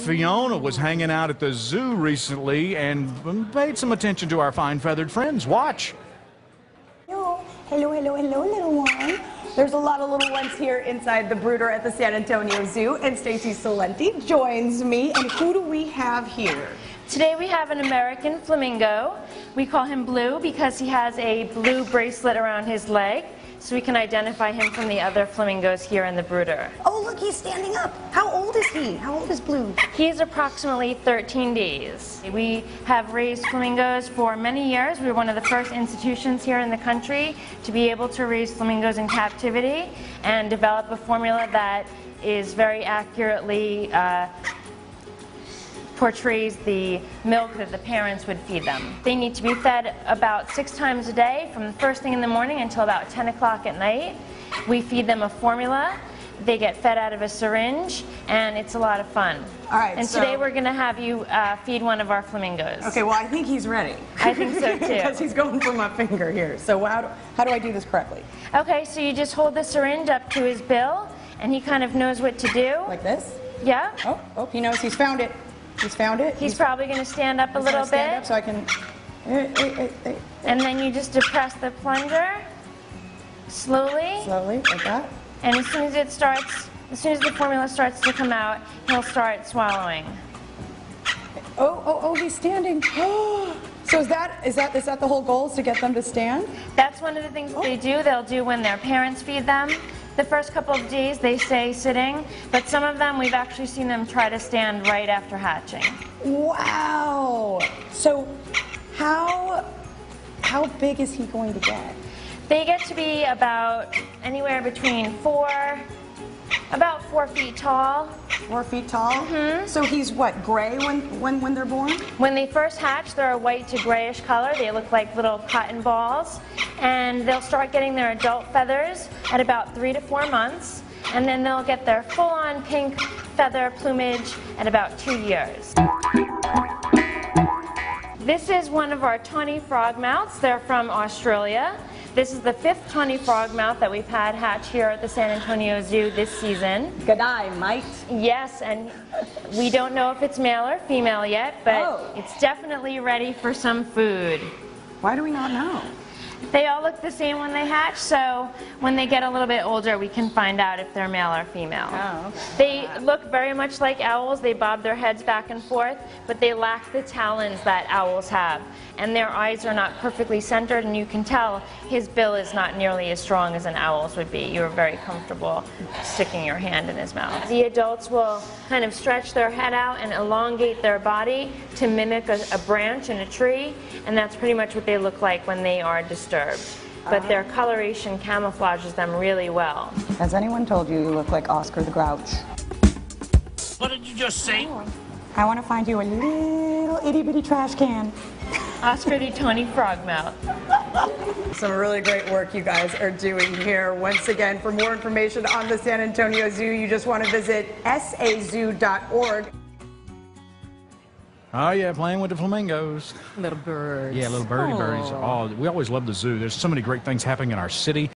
Fiona was hanging out at the zoo recently and paid some attention to our fine feathered friends. Watch. Hello, hello, hello, hello, little one. There's a lot of little ones here inside the brooder at the San Antonio Zoo, and Stacy Salenti joins me. And who do we have here? Today we have an American flamingo. We call him Blue because he has a blue bracelet around his leg, so we can identify him from the other flamingos here in the brooder. Oh, look, he's standing up. How old is he? How old is Blue? He's approximately 13 days. We have raised flamingos for many years. We were one of the first institutions here in the country to be able to raise flamingos in captivity and develop a formula that is very accurately portrays the milk that the parents would feed them. They need to be fed about 6 times a day, from the first thing in the morning until about 10 o'clock at night. We feed them a formula. They get fed out of a syringe, and it's a lot of fun. All right, and today we're going to have you feed one of our flamingos. Okay, well, I think he's ready. I think so too. Because he's going for my finger here. So how do I do this correctly? Okay, so you just hold the syringe up to his bill, and he kind of knows what to do. Like this? Yeah. Oh, he knows. He's found it. He's found it. He's probably going to stand up a little bit. Stand up so I can. And then you just depress the plunger slowly. Slowly, like that. And as soon as the formula starts to come out, he'll start swallowing. Oh, he's standing. So is that the whole goal, is to get them to stand? That's one of the things they do. They'll do when their parents feed them. The first couple of days they stay sitting, but some of them we've actually seen them try to stand right after hatching. Wow. So how big is he going to get? They get to be about anywhere between about 4 feet tall. 4 feet tall? Mm-hmm. So he's what, gray when they're born? When they first hatch, they're a white to grayish color. They look like little cotton balls. And they'll start getting their adult feathers at about 3 to 4 months. And then they'll get their full-on pink feather plumage at about 2 years. This is one of our tawny frogmouths. They're from Australia. This is the 5th tawny frogmouth that we've had hatch here at the San Antonio Zoo this season. G'day, mate. Yes, and we don't know if it's male or female yet, but it's definitely ready for some food. Why do we not know? They all look the same when they hatch, so when they get a little bit older, we can find out if they're male or female. Oh, okay. They look very much like owls. They bob their heads back and forth, but they lack the talons that owls have. And their eyes are not perfectly centered, and you can tell his bill is not nearly as strong as an owl's would be. You're very comfortable sticking your hand in his mouth. The adults will kind of stretch their head out and elongate their body to mimic a branch in a tree, and that's pretty much what they look like when they are disturbed. But their coloration camouflages them really well. Has anyone told you you look like Oscar the Grouch? What did you just say? I want to find you a little itty-bitty trash can. Oscar the tawny frogmouth. Some really great work you guys are doing here. Once again, for more information on the San Antonio Zoo, you just want to visit sazoo.org. Oh, yeah, playing with the flamingos. Little birds. Yeah, little birdie birdies. Oh, we always love the zoo. There's so many great things happening in our city.